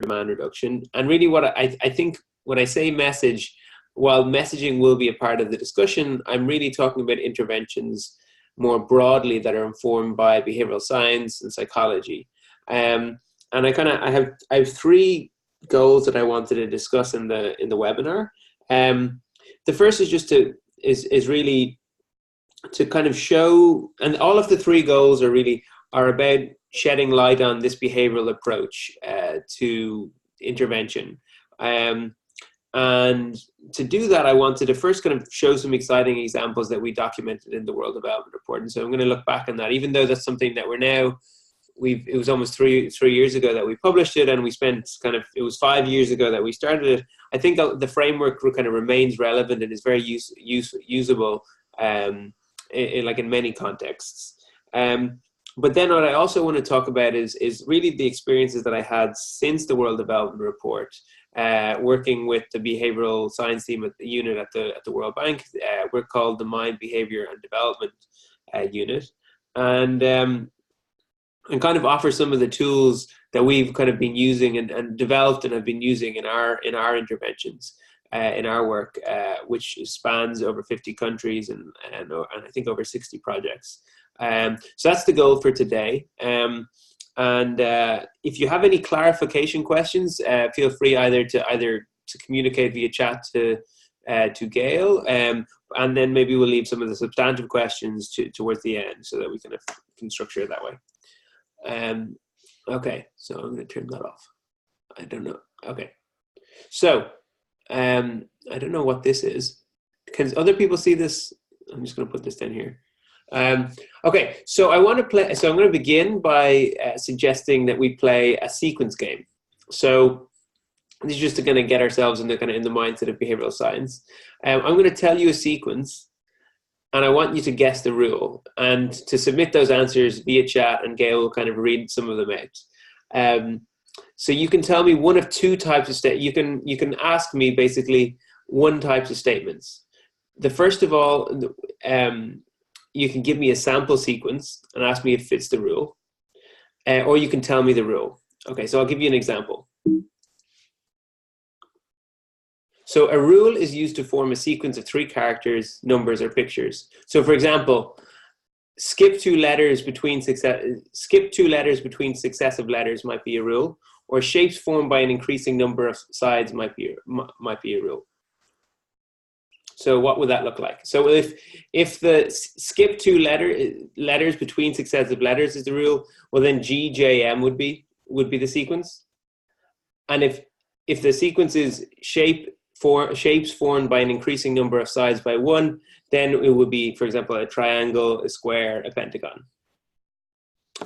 demand reduction. And really what I think when I say message, while messaging will be a part of the discussion, I'm really talking about interventions more broadly that are informed by behavioral science and psychology. And I have three goals that I wanted to discuss in the webinar. The first is just is really to kind of show, and all of the three goals are about shedding light on this behavioral approach to intervention. And to do that, I wanted to first kind of show some exciting examples that we documented in the World Development Report. And so I'm going to look back on that, even though that's something that it was almost three years ago that we published it, and it was 5 years ago that we started it. I think the framework kind of remains relevant and is very usable in many contexts. But then what I also want to talk about is really the experiences that I had since the World Development Report, working with the behavioral science team at the unit at the World Bank. We're called the Mind, Behavior and Development unit, and kind of offer some of the tools that we've kind of been using and developed and have been using in our interventions, in our work, which spans over 50 countries and I think over 60 projects. So that's the goal for today. And if you have any clarification questions, feel free either to communicate via chat to Gail, and then maybe we'll leave some of the substantive questions towards the end so that we can structure it that way. Okay, so I'm going to turn that off. I don't know. Okay, so I don't know what this is. Can other people see this? I'm just going to put this down here. Okay, so I'm going to begin by suggesting that we play a sequence game. So this is just to kind of get ourselves in the mindset of behavioral science. I'm going to tell you a sequence, and I want you to guess the rule, and to submit those answers via chat, and Gail will kind of read some of them out. So you can tell me one of two types of you can ask me basically one type of statements. The first of all, you can give me a sample sequence and ask me if it fits the rule, or you can tell me the rule. Okay, so I'll give you an example. So a rule is used to form a sequence of 3 characters, numbers, or pictures. So for example, skip two letters between successive letters might be a rule, or shapes formed by an increasing number of sides might be a rule. So what would that look like? So if the skip two letters between successive letters is the rule, well then GJM would be the sequence. And if the sequence is shapes formed by an increasing number of sides by 1, then it would be, for example, a triangle, a square, a pentagon.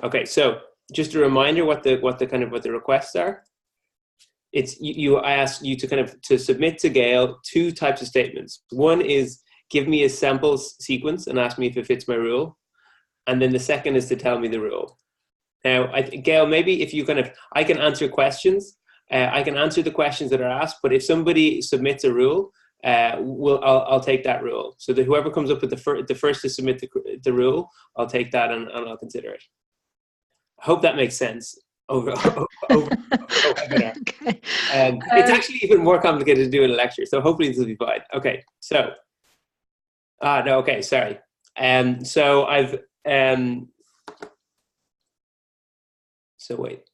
Okay, so just a reminder what the requests are. I ask you to submit to Gail 2 types of statements. One is give me a sample sequence and ask me if it fits my rule, and then the second is to tell me the rule. Now, Gail, maybe if I can answer questions. I can answer the questions that are asked, but if somebody submits a rule, I'll take that rule. So that whoever comes up with the first to submit the rule, I'll take that and I'll consider it. I hope that makes sense. Over webinar. Okay. It's actually even more complicated to do in a lecture, so hopefully this will be fine. Okay, so no, okay, sorry. So I've so wait.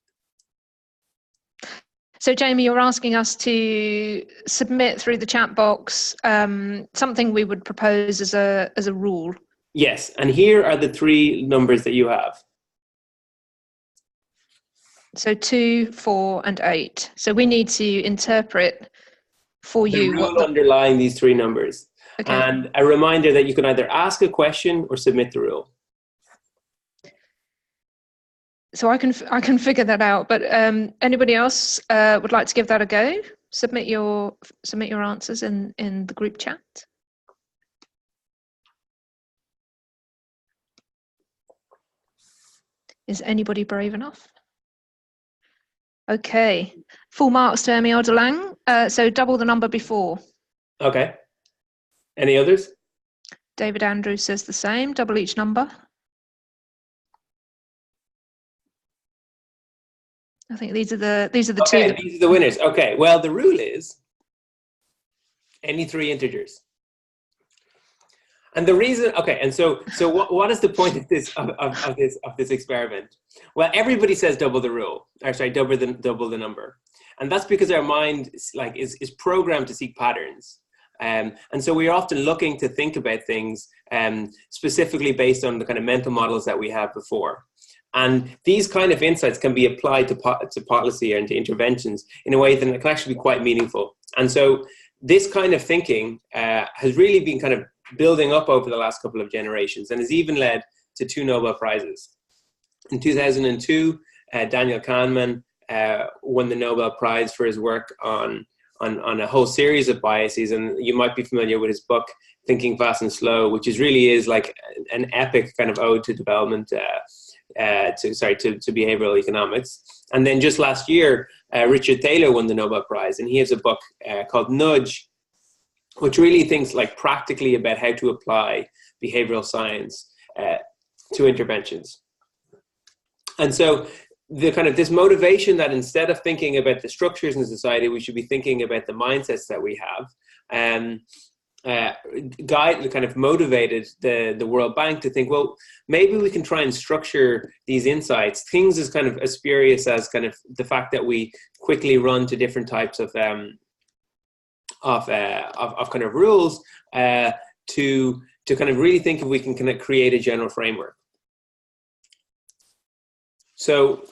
So Jamie, you're asking us to submit through the chat box something we would propose as a rule. Yes, and here are the 3 numbers that you have. So 2, 4, and 8. So we need to interpret for you the rule underlying these 3 numbers. Okay. And a reminder that you can either ask a question or submit the rule. So I can figure that out, but anybody else would like to give that a go? Submit your answers in the group chat. Is anybody brave enough? Okay, full marks to Emil de Lang. So double the number before. Okay. Any others? David Andrews says the same. Double each number. I think these are the two. These are the winners. Okay, well, the rule is any three integers. And the reason, okay, and so what is the point of this experiment? Well, everybody says double the rule, or sorry, double the number, and that's because our mind is programmed to seek patterns, and so we're often looking to think about things specifically based on the kind of mental models that we have before, and these kind of insights can be applied to policy and to interventions in a way that it can actually be quite meaningful. And so this kind of thinking has really been kind of building up over the last couple of generations and has even led to 2 Nobel Prizes. In 2002, Daniel Kahneman won the Nobel Prize for his work on a whole series of biases, and you might be familiar with his book, Thinking Fast and Slow, which really is like an epic kind of ode to development, to behavioral economics. And then just last year, Richard Thaler won the Nobel Prize, and he has a book called Nudge, which really thinks like practically about how to apply behavioral science to interventions. And so the kind of this motivation that instead of thinking about the structures in society, we should be thinking about the mindsets that we have, kind of motivated the World Bank to think, well, maybe we can try and structure these insights, things as kind of as spurious as kind of the fact that we quickly run to different types of kind of rules, to kind of really think if we can kind of create a general framework. So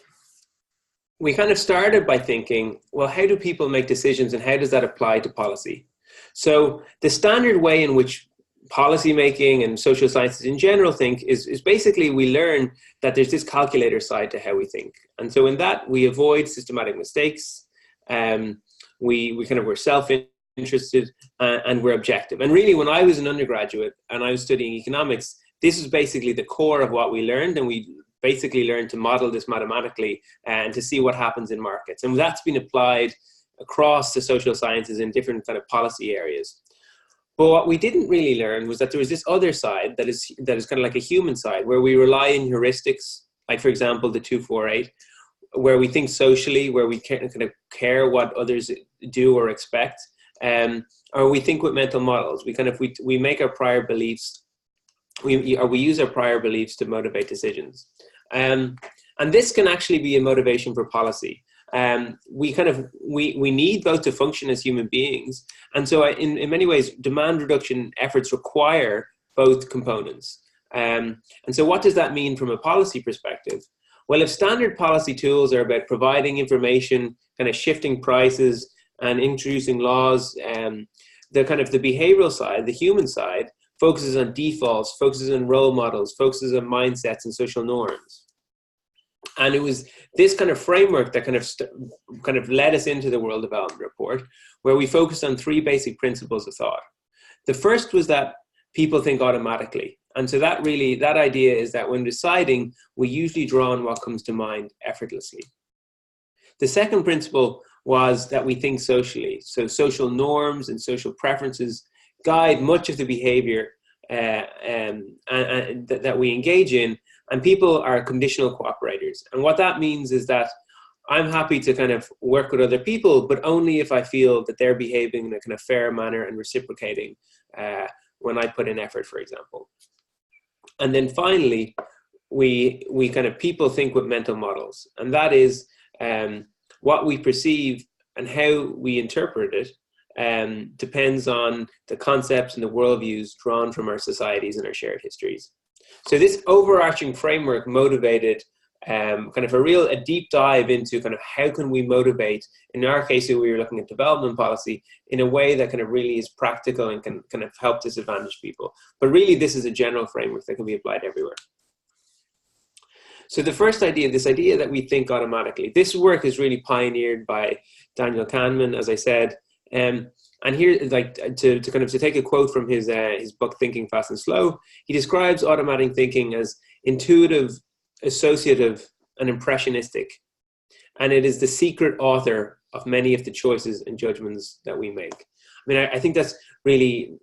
we kind of started by thinking, well, how do people make decisions and how does that apply to policy? So the standard way in which policymaking and social sciences in general think is basically we learn that there's this calculator side to how we think. And so in that, we avoid systematic mistakes. We're self-interested and we're objective. And really, when I was an undergraduate and I was studying economics, this is basically the core of what we learned, and we basically learned to model this mathematically and to see what happens in markets. And that's been applied across the social sciences in different kind of policy areas. But what we didn't really learn was that there was this other side that is kind of like a human side, where we rely on heuristics, like for example, the 2-4-8, where we think socially, where we kind of care what others do or expect, or we think with mental models. We make our prior beliefs, we use our prior beliefs to motivate decisions. And this can actually be a motivation for policy. We need both to function as human beings. And so in many ways, demand reduction efforts require both components. And so what does that mean from a policy perspective? Well, if standard policy tools are about providing information, kind of shifting prices and introducing laws, the behavioral side, the human side, focuses on defaults, focuses on role models, focuses on mindsets and social norms. And it was this kind of framework that kind of led us into the World Development Report, where we focused on 3 basic principles of thought. The first was that people think automatically. And so that idea is that when deciding, we usually draw on what comes to mind effortlessly. The second principle was that we think socially. So social norms and social preferences guide much of the behavior that we engage in, and people are conditional cooperators. And what that means is that I'm happy to kind of work with other people, but only if I feel that they're behaving in a kind of fair manner and reciprocating when I put in effort, for example. And then finally, we kind of people think with mental models, and that is what we perceive and how we interpret it depends on the concepts and the worldviews drawn from our societies and our shared histories. So this overarching framework motivated kind of a deep dive into kind of how can we motivate, in our case, we were looking at development policy in a way that kind of really is practical and can kind of help disadvantaged people. But really, this is a general framework that can be applied everywhere. So the first idea, this idea that we think automatically, this work is really pioneered by Daniel Kahneman, as I said. And here, like to take a quote from his book, Thinking Fast and Slow, he describes automatic thinking as intuitive, associative, and impressionistic. And it is the secret author of many of the choices and judgments that we make. I mean, I think that's really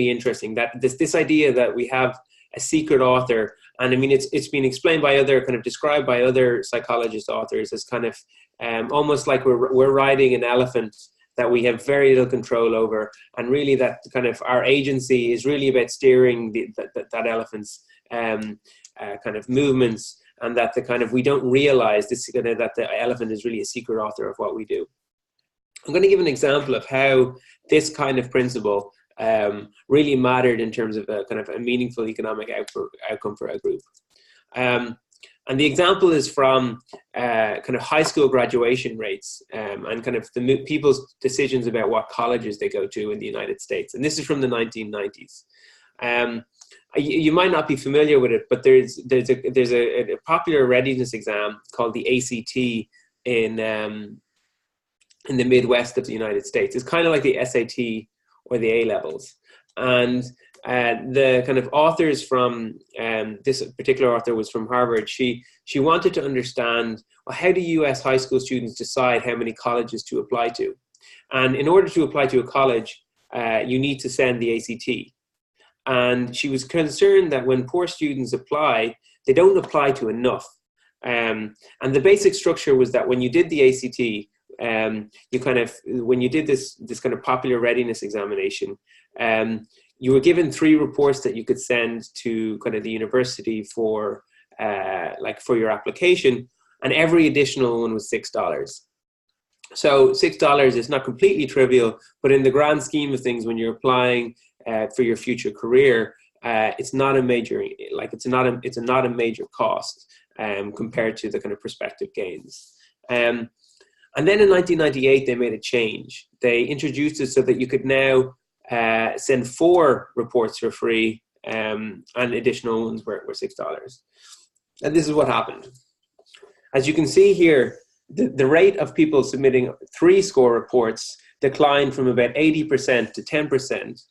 interesting, that this idea that we have a secret author. And I mean, it's been explained by described by other psychologist authors as kind of almost like we're riding an elephant that we have very little control over, and really that kind of our agency is really about steering that elephant's kind of movements, and that the kind of we don't realize this that the elephant is really a secret author of what we do. I'm going to give an example of how this kind of principle really mattered in terms of a kind of a meaningful economic outcome for a group. And the example is from kind of high school graduation rates and kind of the people's decisions about what colleges they go to in the United States. And this is from the 1990s. You might not be familiar with it, but there's a popular readiness exam called the ACT in the Midwest of the United States. It's kind of like the SAT or the A-levels. And the kind of authors from this particular author was from Harvard. She wanted to understand, well, how do US high school students decide how many colleges to apply to? And in order to apply to a college, you need to send the ACT. And she was concerned that when poor students apply, they don't apply to enough. And the basic structure was that when you did the ACT, you kind of, when you did this kind of popular readiness examination, you were given 3 reports that you could send to kind of the university for like for your application, and every additional one was $6. So $6 is not completely trivial, but in the grand scheme of things, when you're applying for your future career, it's not a major, like it's not a major cost compared to the kind of prospective gains. And then in 1998, they made a change. They introduced it so that you could now send 4 reports for free, and additional ones were $6. And this is what happened. As you can see here, the rate of people submitting 3-score reports declined from about 80% to 10%.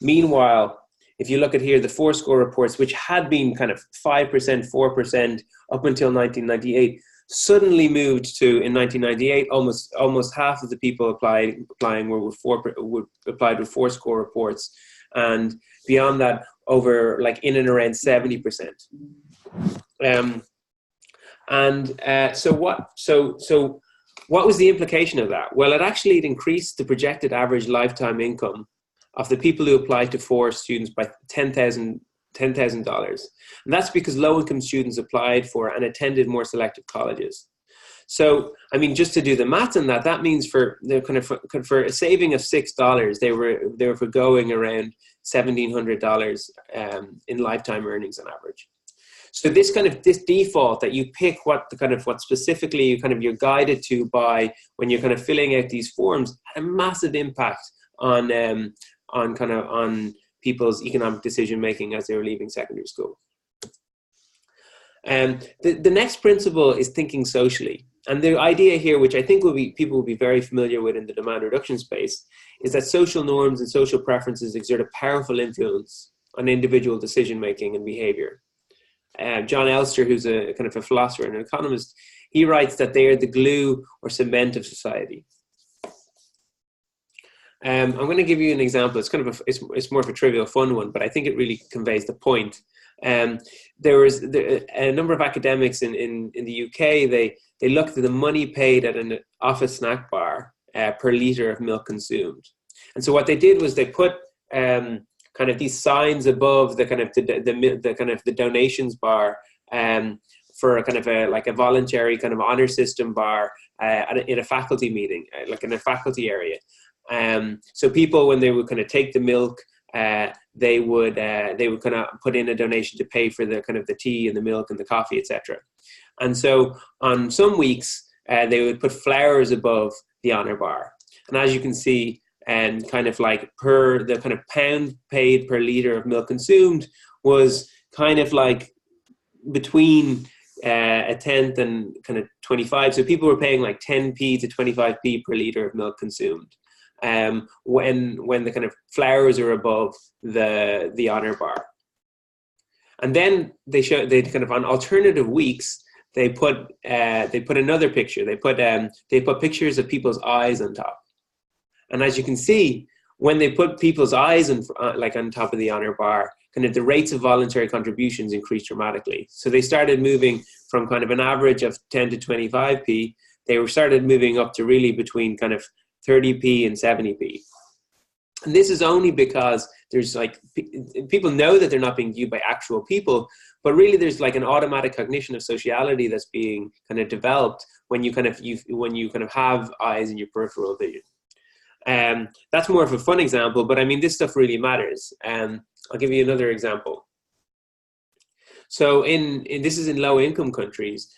Meanwhile, if you look at here, the 4-score reports, which had been kind of 5%, 4% up until 1998, suddenly moved to, in 1998, almost half of the people applying were applied with 4-score reports, and beyond that, over like in and around 70%. So what was the implication of that? Well, it increased the projected average lifetime income of the people who applied to 4 students by $10,000. And that's because low-income students applied for and attended more selective colleges. So, I mean, just to do the math on that, that means for a saving of $6, they were forgoing around $1,700 in lifetime earnings on average. So this default that you pick what specifically you're guided to by when you're kind of filling out these forms had a massive impact on people's economic decision making as they were leaving secondary school. The next principle is thinking socially. And the idea here, which I think people will be very familiar with in the demand reduction space, is that social norms and social preferences exert a powerful influence on individual decision making and behavior. John Elster, who's a kind of a philosopher and an economist, he writes that they are the glue or cement of society. I'm going to give you an example. It's it's more of a trivial, fun one, but I think it really conveys the point. There was a number of academics in the UK. They looked at the money paid at an office snack bar per litre of milk consumed, and so what they did was they put kind of these signs above the donations bar for a kind of a voluntary kind of honor system bar in a faculty meeting, like in a faculty area. So people, when they would kind of take the milk, they would kind of put in a donation to pay for the kind of the tea and the milk and the coffee, etc. And so on some weeks, they would put flowers above the honor bar. And as you can see, kind of like the kind of pound paid per litre of milk consumed was kind of like between a tenth and kind of 25. So people were paying like 10p to 25p per litre of milk consumed. When the kind of flowers are above the honor bar. And then they kind of on alternative weeks, they put another picture. They put pictures of people's eyes on top. And as you can see, when they put people's eyes on top of the honor bar, kind of the rates of voluntary contributions increased dramatically. So they started moving from kind of an average of 10 to 25p they started moving up to really between kind of 30p and 70p. And this is only because there's like, people know that they're not being viewed by actual people, but really there's like an automatic cognition of sociality that's being kind of developed when you kind of have eyes in your peripheral vision. That's more of a fun example, but I mean, this stuff really matters. I'll give you another example. So this is in low income countries,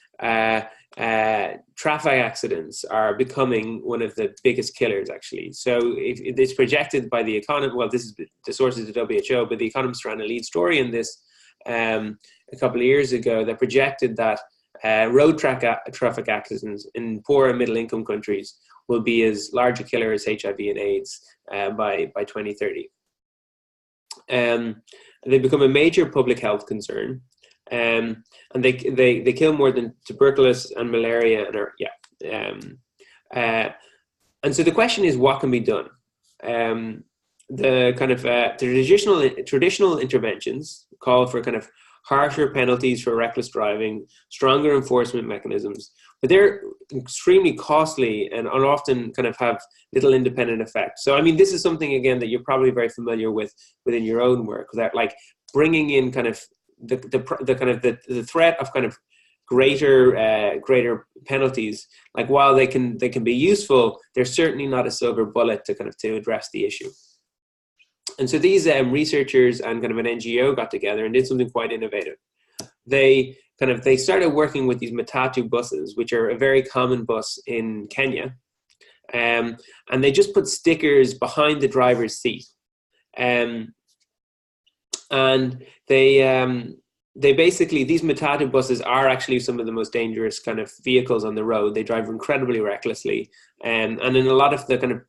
traffic accidents are becoming one of the biggest killers, actually. So it's projected by the economist, well, this is the source is the WHO, but the Economist ran a lead story in this a couple of years ago that projected that road traffic accidents in poor and middle income countries will be as large a killer as HIV and AIDS by 2030. They become a major public health concern. And they kill more than tuberculosis and malaria, and so the question is, what can be done? The kind of traditional interventions call for kind of harsher penalties for reckless driving, stronger enforcement mechanisms, but they're extremely costly and often kind of have little independent effect. So I mean, this is something again that you're probably very familiar with within your own work, that like bringing in kind of the threat of kind of greater penalties, like while they can be useful, they're certainly not a silver bullet to address the issue. And so these researchers and kind of an NGO got together and did something quite innovative. They started working with these matatu buses, which are a very common bus in Kenya, and they just put stickers behind the driver's seat. And they basically, these matatu buses are actually some of the most dangerous kind of vehicles on the road. They drive incredibly recklessly, and in a lot of the kind of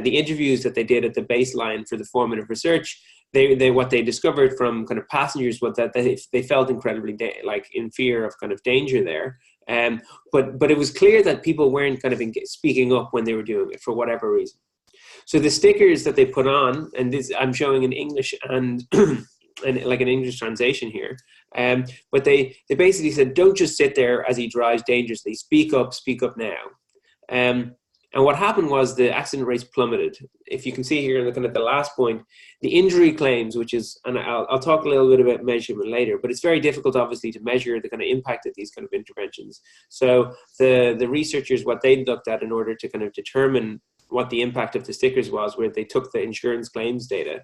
the interviews that they did at the baseline for the formative research, what they discovered from kind of passengers was that they felt incredibly in fear of kind of danger there. But it was clear that people weren't kind of speaking up when they were doing it for whatever reason. So the stickers that they put on, and this I'm showing in English and and like an English translation here, but they basically said, don't just sit there as he drives dangerously, speak up now. And what happened was the accident rates plummeted. If you can see here, looking at the last point, the injury claims, which is, and I'll talk a little bit about measurement later, but it's very difficult, obviously, to measure the kind of impact of these kind of interventions. So the researchers, what they looked at in order to kind of determine what the impact of the stickers was, where they took the insurance claims data,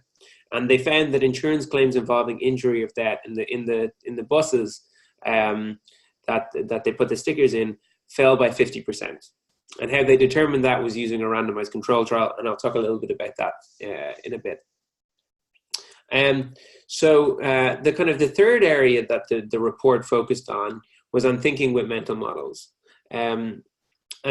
and they found that insurance claims involving injury of death in the buses that they put the stickers in fell by 50%. And how they determined that was using a randomized control trial, and I'll talk a little bit about that in a bit. So the kind of the third area that the report focused on was on thinking with mental models. And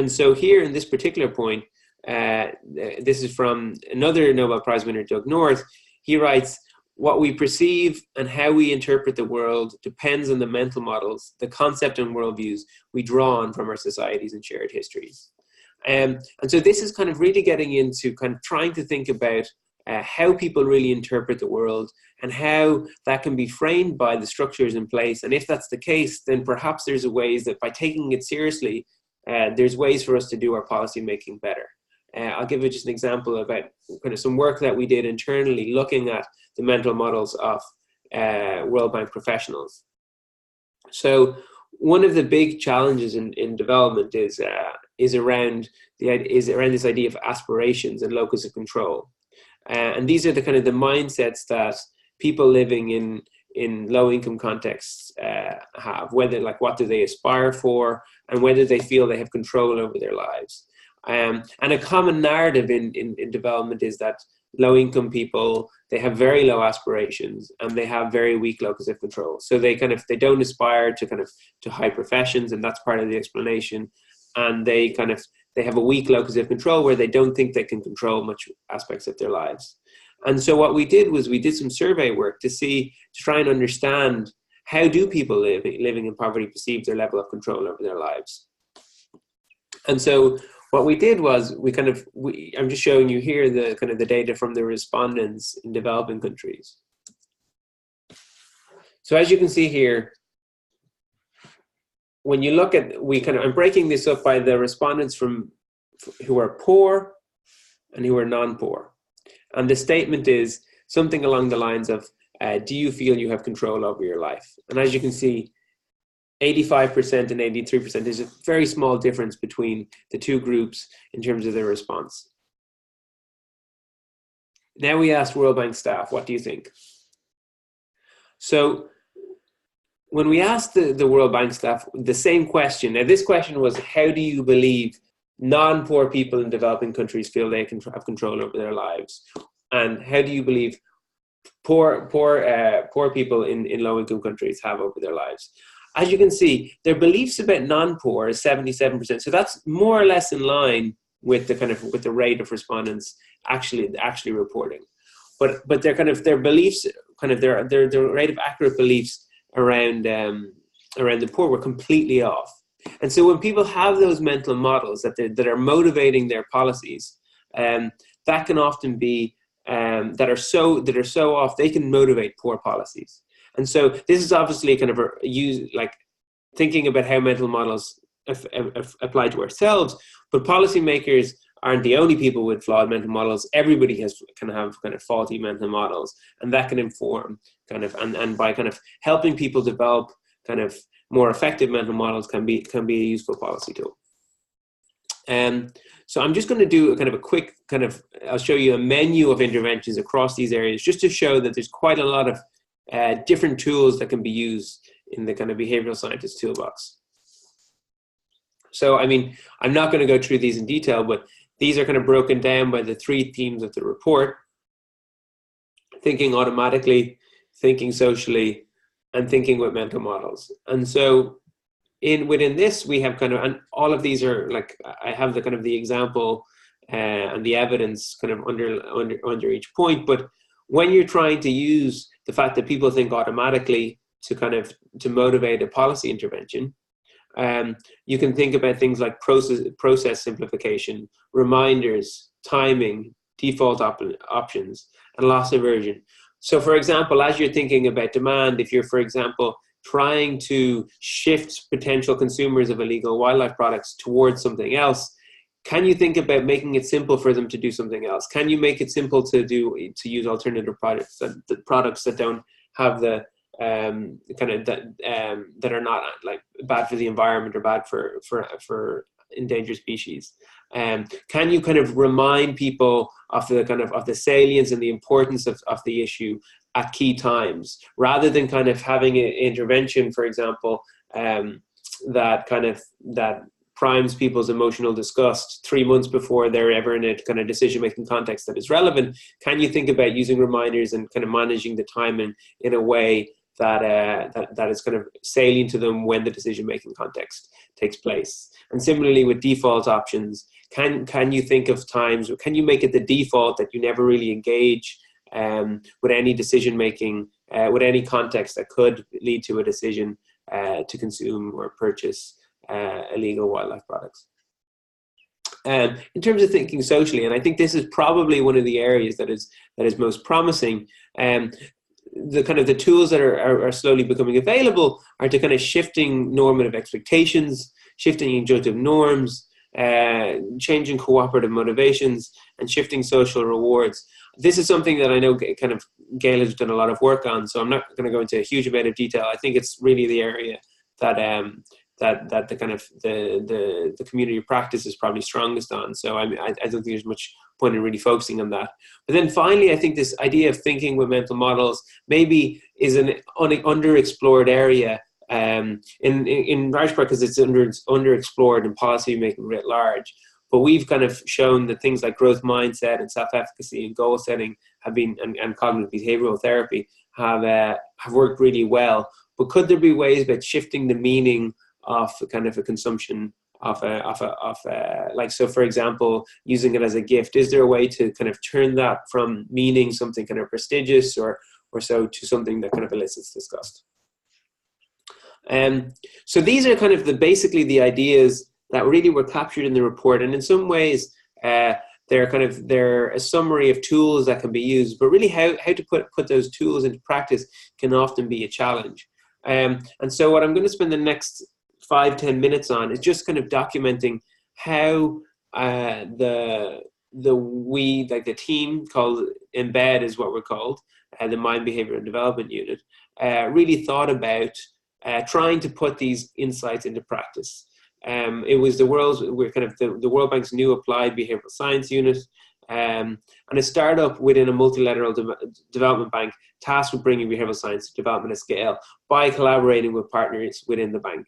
so here in this particular point, this is from another Nobel Prize winner, Doug North. He writes, what we perceive and how we interpret the world depends on the mental models, the concept and worldviews we draw on from our societies and shared histories. And so this is kind of really getting into kind of trying to think about how people really interpret the world and how that can be framed by the structures in place. And if that's the case, then perhaps there's ways that by taking it seriously, there's ways for us to do our policy making better. I'll give you just an example about kind of some work that we did internally looking at the mental models of World Bank professionals. So one of the big challenges in development is around this idea of aspirations and locus of control. And these are the kind of the mindsets that people living in low income contexts have, whether like what do they aspire for and whether they feel they have control over their lives. And a common narrative in development is that low-income people, they have very low aspirations and they have very weak locus of control. So they don't aspire to high professions, and that's part of the explanation. And they have a weak locus of control where they don't think they can control much aspects of their lives. And so what we did was we did some survey work to try and understand how do people living in poverty perceive their level of control over their lives. And so what we did was I'm just showing you here the data from the respondents in developing countries. So as you can see here, when you look at, I'm breaking this up by the respondents who are poor and who are non-poor. And the statement is something along the lines of, do you feel you have control over your life? And as you can see, 85% and 83%, there's a very small difference between the two groups in terms of their response. Now we asked World Bank staff, what do you think? So when we asked the World Bank staff the same question, now this question was, how do you believe non-poor people in developing countries feel they can have control over their lives? And how do you believe poor people in low-income countries have over their lives? As you can see, their beliefs about non-poor is 77%. So that's more or less in line with the rate of respondents actually reporting. But their beliefs, their rate of accurate beliefs around the poor were completely off. And so when people have those mental models that are motivating their policies, that can often be that are so off, they can motivate poor policies. And so this is obviously kind of thinking about how mental models apply to ourselves, but policymakers aren't the only people with flawed mental models. Everybody can have faulty mental models, and that can inform and by helping people develop more effective mental models can be a useful policy tool. So I'm just going to do a quick I'll show you a menu of interventions across these areas just to show that there's quite a lot of different tools that can be used in the behavioral scientist toolbox. So, I mean, I'm not going to go through these in detail, but these are broken down by the 3 themes of the report: thinking automatically, thinking socially, and thinking with mental models. And so within this, we have and all of these are I have the example and the evidence under each point. But when you're trying to use the fact that people think automatically to motivate a policy intervention, you can think about things like process simplification, reminders, timing, default options, and loss aversion. So, for example, as you're thinking about demand, if you're, for example, trying to shift potential consumers of illegal wildlife products towards something else, can you think about making it simple for them to do something else? Can you make it simple to use alternative products that don't have the that are not bad for the environment or bad for endangered species? Can you remind people of the salience and the importance of the issue at key times, rather than having an intervention, for example, that primes people's emotional disgust 3 months before they're ever in a decision-making context that is relevant? Can you think about using reminders and managing the time in a way that is salient to them when the decision-making context takes place? And similarly with default options, can you think of times, or can you make it the default that you never really engage with any decision-making, with any context that could lead to a decision to consume or purchase illegal wildlife products? In terms of thinking socially, and I think this is probably one of the areas that is most promising, the tools that are slowly becoming available are to shifting normative expectations, shifting injunctive norms, changing cooperative motivations, and shifting social rewards. This is something that I know Gail has done a lot of work on, so I'm not going to go into a huge amount of detail. I think it's really the area that the community of practice is probably strongest on. So I don't think there's much point in really focusing on that. But then finally, I think this idea of thinking with mental models maybe is an underexplored area, in large part because it's underexplored in policy making writ large. But we've shown that things like growth mindset and self-efficacy and goal setting have been, and cognitive behavioral therapy have worked really well. But could there be ways about shifting the meaning of a consumption of so, for example, using it as a gift? Is there a way to turn that from meaning something prestigious or so to something that elicits disgust? So these are basically the ideas that really were captured in the report, and in some ways they're a summary of tools that can be used, but really how to put those tools into practice can often be a challenge. And so what I'm going to spend the next 5-10 minutes on is just kind of documenting how the team called Embed is what we're called, the Mind, Behavior and Development Unit, really thought about trying to put these insights into practice. It was the World Bank's new Applied Behavioral Science Unit, and a startup within a multilateral development bank tasked with bringing behavioral science development at scale by collaborating with partners within the bank.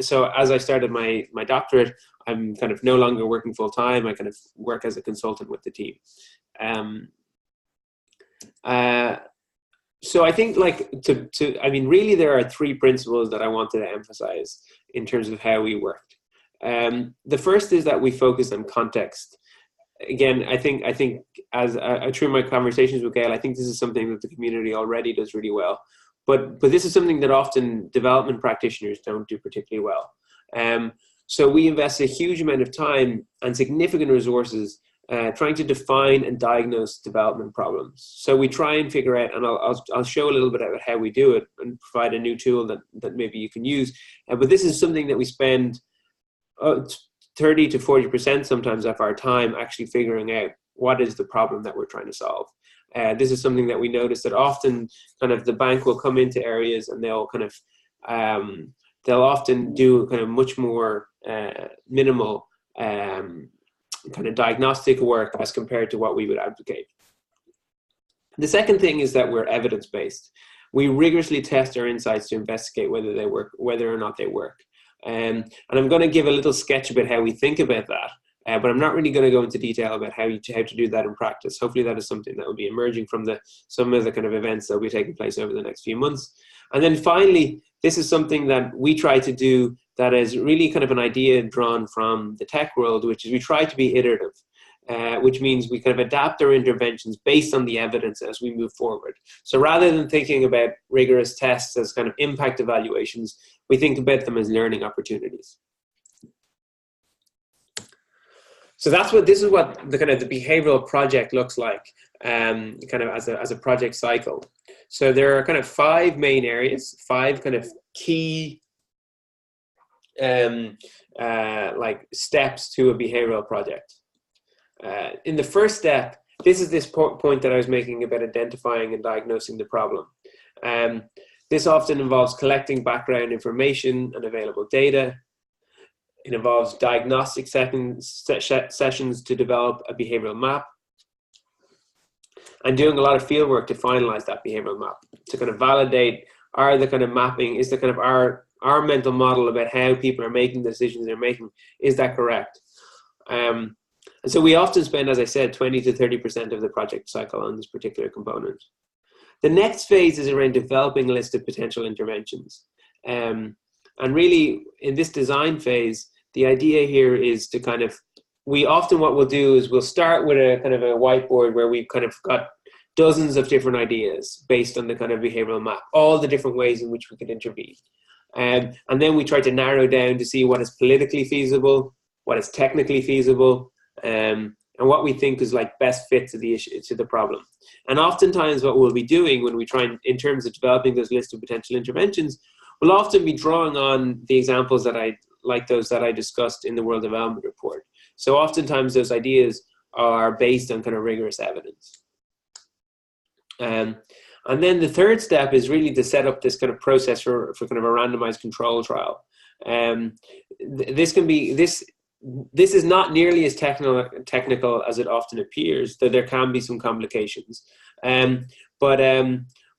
So as I started my doctorate, I'm kind of no longer working full time. I kind of work as a consultant with the team. So I think really there are 3 principles that I wanted to emphasize in terms of how we worked. The first is that we focus on context. Again, I think as through my conversations with Gail, I think this is something that the community already does really well. But this is something that often development practitioners don't do particularly well. So we invest a huge amount of time and significant resources trying to define and diagnose development problems. So we try and figure out, and I'll show a little bit about how we do it and provide a new tool that maybe you can use. But this is something that we spend 30 to 40% sometimes of our time actually figuring out what is the problem that we're trying to solve. This is something that we notice that often kind of the bank will come into areas and they'll kind of they'll often do kind of much more minimal kind of diagnostic work as compared to what we would advocate. The second thing is that we're evidence-based. We rigorously test our insights to investigate whether they work, whether or not they work. And I'm going to give a little sketch about how we think about that, but I'm not really going to go into detail about how to do that in practice. Hopefully that is something that will be emerging from some of the kind of events that will be taking place over the next few months. And then finally, this is something that we try to do that is really kind of an idea drawn from the tech world, which is we try to be iterative, which means we kind of adapt our interventions based on the evidence as we move forward. So rather than thinking about rigorous tests as kind of impact evaluations, we think about them as learning opportunities. So this is what the kind of the behavioral project looks like, kind of as a project cycle. So there are kind of 5 main areas, 5 kind of key like steps to a behavioral project. In the first step, this is this point that I was making about identifying and diagnosing the problem. This often involves collecting background information and available data. It involves diagnostic sessions to develop a behavioral map, and doing a lot of field work to finalize that behavioral map, to kind of validate is the kind of our mental model about how people are making the decisions they're making, is that correct? And so we often spend, as I said, 20 to 30% of the project cycle on this particular component. The next phase is around developing a list of potential interventions. And really, in this design phase, the idea here is to kind of, what we'll do is we'll start with a kind of a whiteboard where we've kind of got dozens of different ideas based on the kind of behavioral map, all the different ways in which we could intervene. And then we try to narrow down to see what is politically feasible, what is technically feasible, and what we think is like best fit to the issue, to the problem. And oftentimes what we'll be doing when we try in terms of developing those list of potential interventions, we'll often be drawing on the examples that I discussed in the World Development Report. So oftentimes those ideas are based on kind of rigorous evidence. And then the third step is really to set up this kind of process for kind of a randomized control trial. This is not nearly as technical as it often appears, though there can be some complications.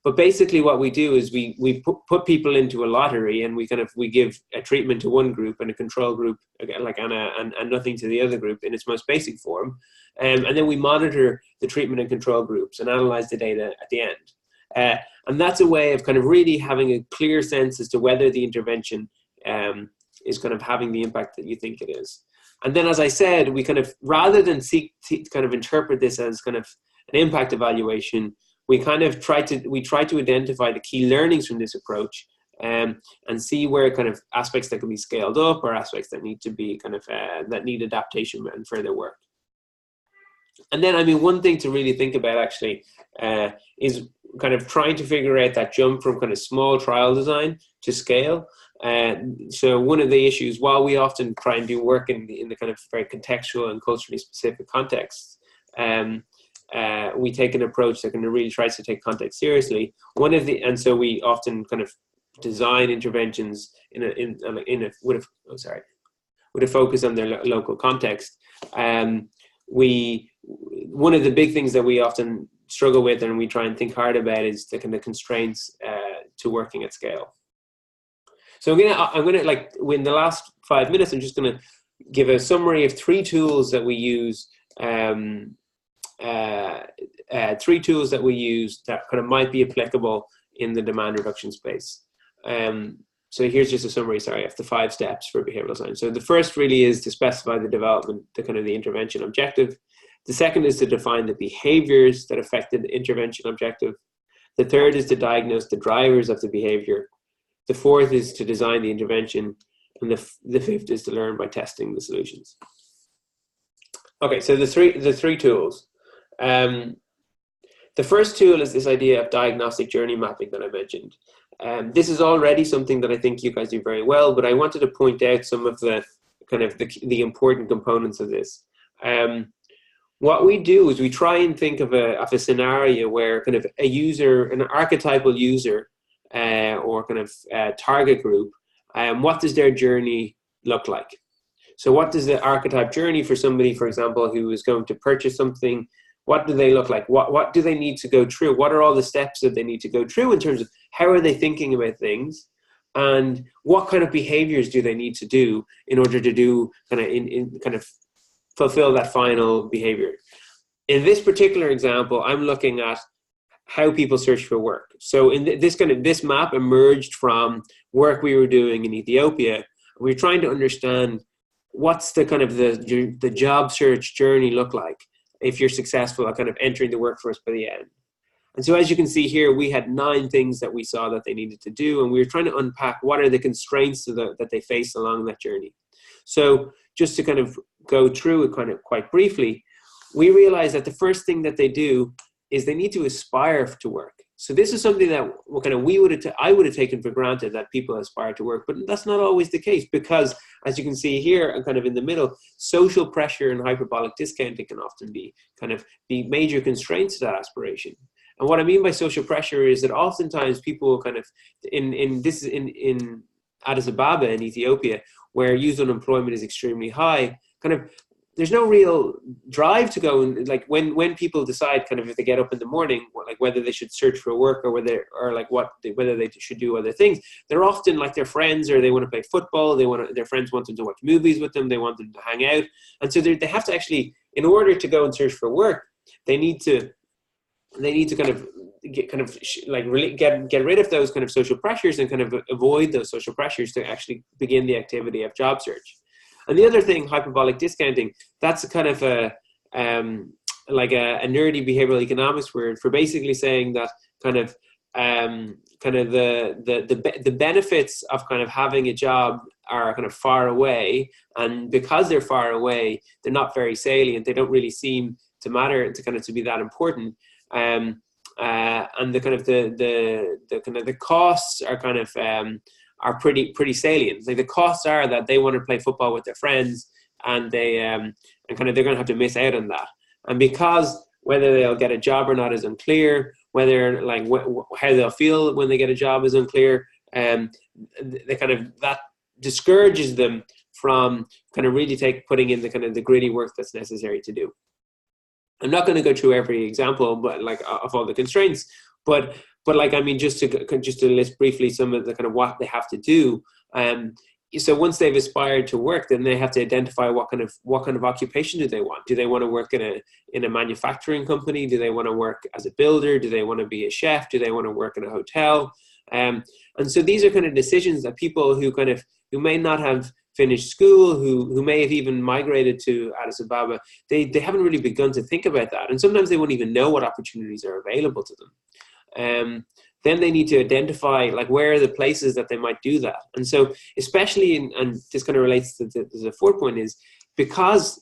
But basically what we do is we put people into a lottery, and we give a treatment to one group and a control group, and nothing to the other group in its most basic form. And then we monitor the treatment and control groups and analyze the data at the end. And that's a way of kind of really having a clear sense as to whether the intervention is kind of having the impact that you think it is. And then, as I said, we kind of, rather than seek to kind of interpret this as kind of an impact evaluation, we kind of try to identify the key learnings from this approach, and see where kind of aspects that can be scaled up or aspects that need to be kind of that need adaptation and further work. And then, I mean, one thing to really think about actually is kind of trying to figure out that jump from kind of small trial design to scale. So one of the issues, while we often try and do work in the kind of very contextual and culturally specific contexts, we take an approach that kind of really tries to take context seriously. And so we often kind of design interventions with a focus on their local context. One of the big things that we often struggle with and we try and think hard about is the kind of constraints to working at scale. So I'm gonna like in the last 5 minutes, I'm just gonna give a summary of 3 tools that we use. 3 tools that we use that kind of might be applicable in the demand reduction space. So here's just a summary, of the 5 steps for behavioral science. So the first really is to specify the development, the intervention objective. The second is to define the behaviors that affect the intervention objective. The third is to diagnose the drivers of the behavior. The fourth is to design the intervention. And the fifth is to learn by testing the solutions. Okay, so the three tools. The first tool is this idea of diagnostic journey mapping that I mentioned. This is already something that I think you guys do very well, but I wanted to point out some of the the important components of this. What we do is we try and think of a scenario where kind of a user, an archetypal user, or kind of target group, what does their journey look like? So what does the archetype journey for somebody, for example, who is going to purchase something, what do they look like? What do they need to go through? What are all the steps that they need to go through in terms of how are they thinking about things? And what kind of behaviors do they need to do in order to do kind of fulfill that final behavior? In this particular example, I'm looking at how people search for work. So in this map emerged from work we were doing in Ethiopia. We were trying to understand what's the kind of the job search journey look like if you're successful at kind of entering the workforce by the end. And so as you can see here, we had 9 things that we saw that they needed to do, and we were trying to unpack what are the constraints that they face along that journey. So just to kind of go through it kind of quite briefly, we realized that the first thing that they do is they need to aspire to work. So this is something that I would have taken for granted, that people aspire to work, but that's not always the case, because as you can see here and kind of in the middle, social pressure and hyperbolic discounting can often be major constraints to that aspiration. And what I mean by social pressure is that oftentimes people kind of in Addis Ababa in Ethiopia, where youth unemployment is extremely high, kind of there's no real drive to go, and like when people decide kind of if they get up in the morning, like whether they should search for work or whether they should do other things, they're often like their friends, or they want to play football, their friends want them to watch movies with them, they want them to hang out, and so they have to actually, in order to go and search for work, they need to kind of get rid of those kind of social pressures and kind of avoid those social pressures to actually begin the activity of job search. And the other thing, hyperbolic discounting, that's a kind of a nerdy behavioral economics word for basically saying that the benefits of kind of having a job are kind of far away, and because they're far away, they're not very salient. They don't really seem to matter to be that important. And the costs are kind of are pretty salient. Like the costs are that they want to play football with their friends, and they're going to have to miss out on that. And because whether they'll get a job or not is unclear, whether how they'll feel when they get a job is unclear, that discourages them from kind of really putting in the gritty work that's necessary to do. I'm not going to go through every example, but of all the constraints, but just to list briefly some of the kind of what they have to do. So once they've aspired to work, then they have to identify what kind of occupation do they want. Do they want to work in a manufacturing company? Do they want to work as a builder? Do they want to be a chef? Do they want to work in a hotel? And so these are kind of decisions that people who may not have finished school, who may have even migrated to Addis Ababa, they haven't really begun to think about that. And sometimes they won't even know what opportunities are available to them. Then they need to identify where are the places that they might do that. And so especially and this kind of relates to the fourth point, is because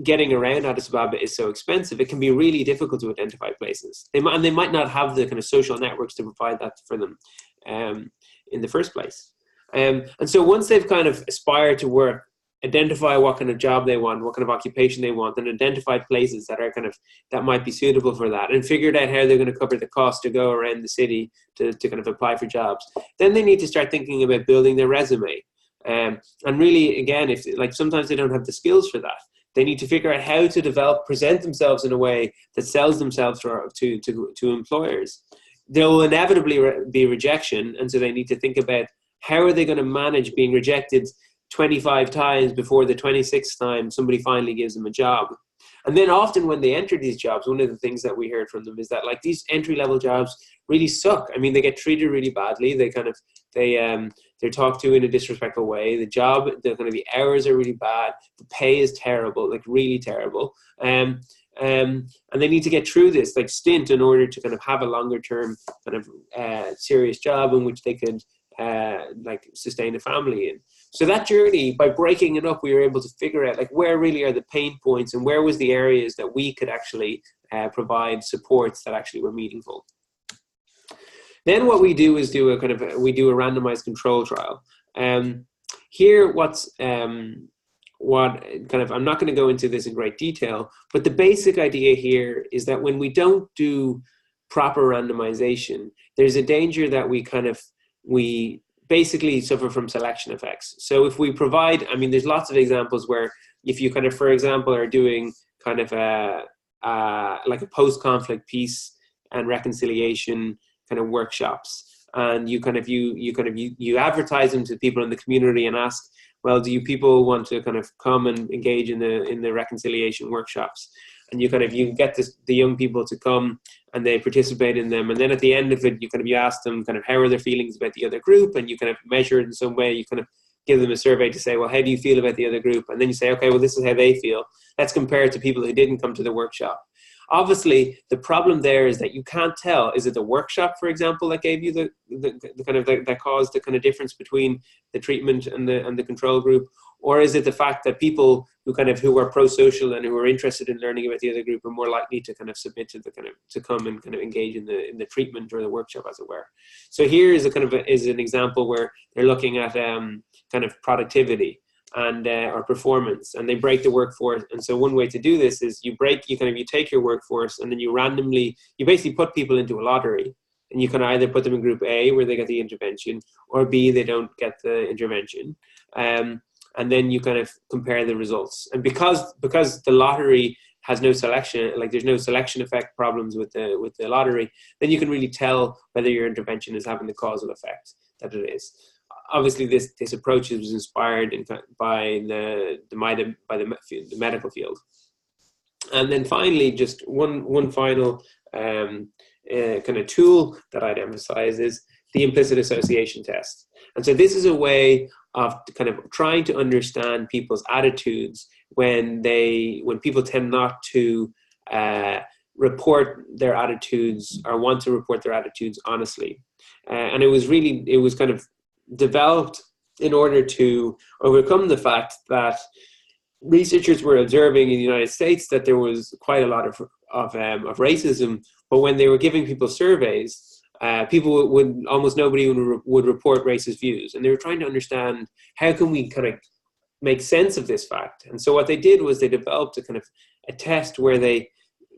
getting around Addis Ababa is so expensive, it can be really difficult to identify places. They might not have the kind of social networks to provide that for them in the first place. And so once they've kind of aspired to work, identify what kind of job they want, what kind of occupation they want, and identify places that are that might be suitable for that, and figured out how they're going to cover the cost to go around the city to kind of apply for jobs. Then they need to start thinking about building their resume. And really, again, if like sometimes they don't have the skills for that, they need to figure out how to present themselves in a way that sells themselves to employers. There will inevitably be rejection, and so they need to think about how are they going to manage being rejected 25 times before the 26th time somebody finally gives them a job. And then often when they enter these jobs, one of the things that we heard from them is that like these entry-level jobs really suck. I mean, they get treated really badly. They're talked to in a disrespectful way. The hours are really bad. The pay is terrible, like really terrible. And they need to get through this like stint in order to kind of have a longer term kind of serious job in which they could like sustain a family in. So that journey, by breaking it up, we were able to figure out like where really are the pain points and where was the areas that we could actually provide supports that actually were meaningful. Then what we do is we do a randomized control trial. Here, I'm not going to go into this in great detail, but the basic idea here is that when we don't do proper randomization, there's a danger that we basically suffer from selection effects. So if we provide, I mean, there's lots of examples where if you kind of, for example, are doing kind of like a post-conflict peace and reconciliation kind of workshops, and you advertise them to people in the community and ask, well, do you people want to kind of come and engage in the reconciliation workshops? And you get the young people to come and they participate in them. And then at the end of it, you ask them kind of how are their feelings about the other group, and you kind of measure it in some way. You kind of give them a survey to say, well, how do you feel about the other group? And then you say, okay, well, this is how they feel. Let's compare it to people who didn't come to the workshop. Obviously, the problem there is that you can't tell. Is it the workshop, for example, that gave you that caused the kind of difference between the treatment and the control group, or is it the fact that people who are pro-social and who are interested in learning about the other group are more likely to kind of submit to to come and kind of engage in the treatment or the workshop, as it were? So here is an example where they're looking at kind of productivity and or performance, and they break the workforce. And so one way to do this is you take your workforce, and then you basically put people into a lottery, and you can either put them in group A where they get the intervention, or B, they don't get the intervention. And then you kind of compare the results. And because the lottery has no selection, like there's no selection effect problems with the lottery, then you can really tell whether your intervention is having the causal effect that it is. Obviously, this approach was inspired by the medical field. And then finally, just one final kind of tool that I'd emphasize is the implicit association test. And so this is a way of kind of trying to understand people's attitudes when people tend not to report their attitudes or want to report their attitudes honestly. And it was kind of developed in order to overcome the fact that researchers were observing in the United States that there was quite a lot of racism, but when they were giving people surveys, almost nobody would report racist views, and they were trying to understand how can we kind of make sense of this fact. And so what they did was they developed a test where they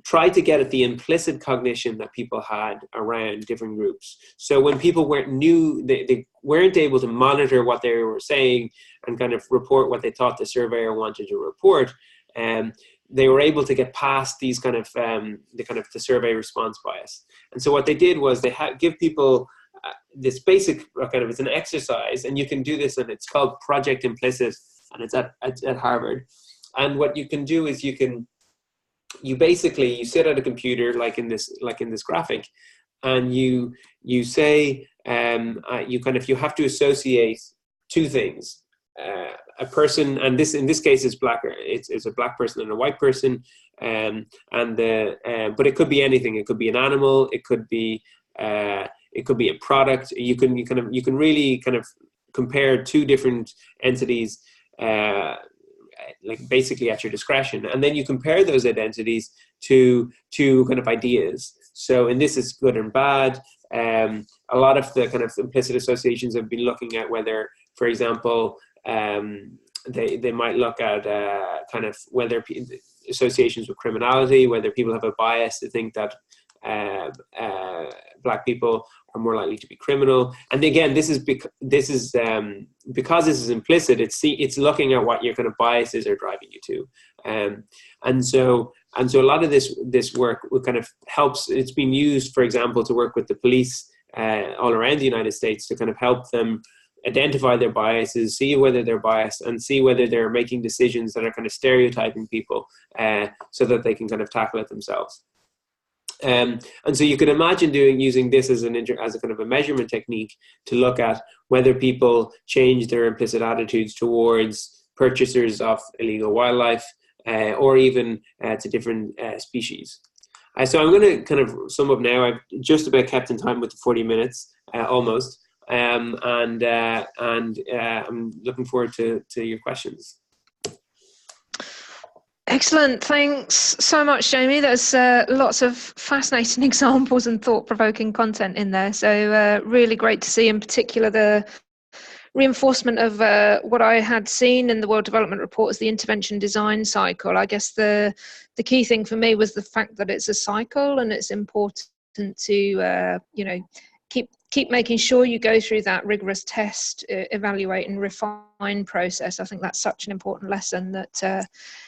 tried to get at the implicit cognition that people had around different groups. So when people they weren't able to monitor what they were saying and kind of report what they thought the surveyor wanted to report, they were able to get past these the survey response bias. And so what they did was they give people this basic it's an exercise, and you can do this, and it's called Project Implicit, and it's at Harvard. And what you can do is you sit at a computer like in this graphic, and you say you have to associate two things. A person, and this in this case is black. It's a black person and a white person, but it could be anything. It could be an animal. It could be a product. You can really kind of compare two different entities, like basically at your discretion, and then you compare those identities to kind of ideas. So, and this is good and bad. A lot of the kind of implicit associations have been looking at whether for example, they might look at kind of whether associations with criminality, whether people have a bias to think that Black people are more likely to be criminal. And again, this is because this is implicit. It's looking at what your kind of biases are driving you to, and so a lot of this work kind of helps. It's been used, for example, to work with the police all around the United States to kind of help them identify their biases, see whether they're biased, and see whether they're making decisions that are kind of stereotyping people, so that they can kind of tackle it themselves. And so you could imagine using this as a kind of a measurement technique to look at whether people change their implicit attitudes towards purchasers of illegal wildlife, or even to different species. So I'm going to kind of sum up now. I've just about kept in time with the 40 minutes, almost. And I'm looking forward to your questions. Excellent. Thanks so much, Jamie. There's lots of fascinating examples and thought-provoking content in there. So really great to see, in particular, the reinforcement of what I had seen in the World Development Report as the intervention design cycle. I guess the key thing for me was the fact that it's a cycle, and it's important to keep making sure you go through that rigorous test, evaluate and refine process. I think that's such an important lesson that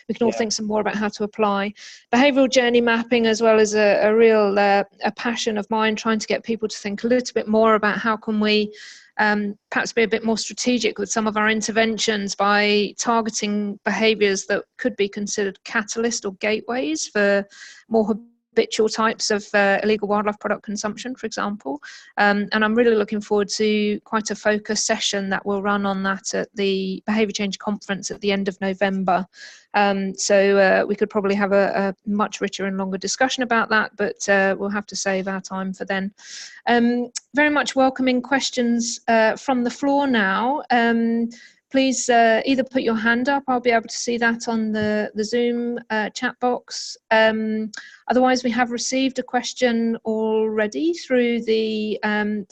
we can all think some more about how to apply. Behavioural journey mapping as well as a real a passion of mine, trying to get people to think a little bit more about how can we perhaps be a bit more strategic with some of our interventions by targeting behaviours that could be considered catalyst or gateways for more habitual types of illegal wildlife product consumption, for example. And I'm really looking forward to quite a focused session that will run on that at the Behaviour Change Conference at the end of November. So we could probably have a much richer and longer discussion about that, but we'll have to save our time for then. Very much welcoming questions from the floor now. Please either put your hand up, I'll be able to see that on the Zoom chat box. Otherwise, we have received a question already through the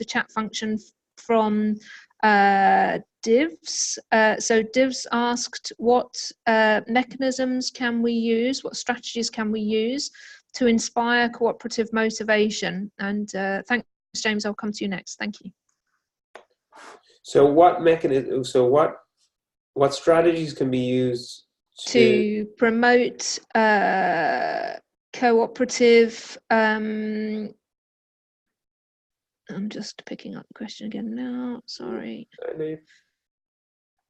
chat function from Divs. So Divs asked, what mechanisms can we use, what strategies can we use to inspire cooperative motivation? And thanks, James, I'll come to you next. Thank you. So what strategies can be used to promote cooperative, I'm just picking up the question again now, sorry.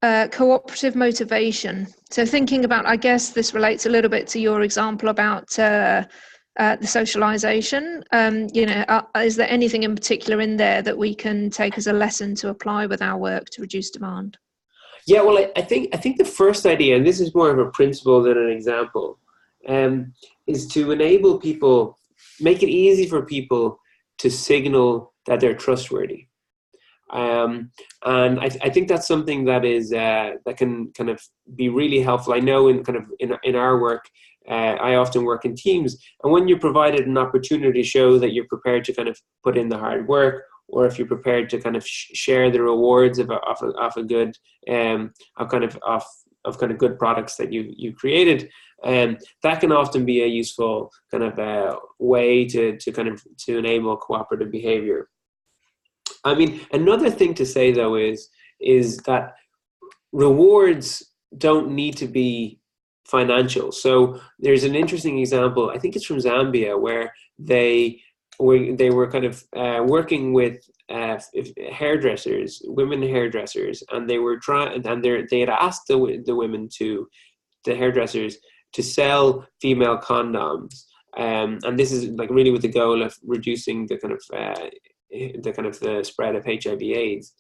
Cooperative motivation. So thinking about, I guess this relates a little bit to your example about the socialization. Is there anything in particular in there that we can take as a lesson to apply with our work to reduce demand? Yeah, well, I think the first idea, and this is more of a principle than an example, is to enable people, make it easy for people to signal that they're trustworthy. And I think that's something that is that can kind of be really helpful. I know in our work, I often work in teams, and when you're provided an opportunity to show that you're prepared to kind of put in the hard work, or if you're prepared to kind of share the rewards of a good good products that you created, that can often be a useful kind of way to enable cooperative behavior. I mean, another thing to say though is that rewards don't need to be financial. So there's an interesting example, I think it's from Zambia, where they were kind of working with hairdressers, women hairdressers, and they were they had asked the hairdressers to sell female condoms, and this is like really with the goal of reducing the spread of HIV/AIDS.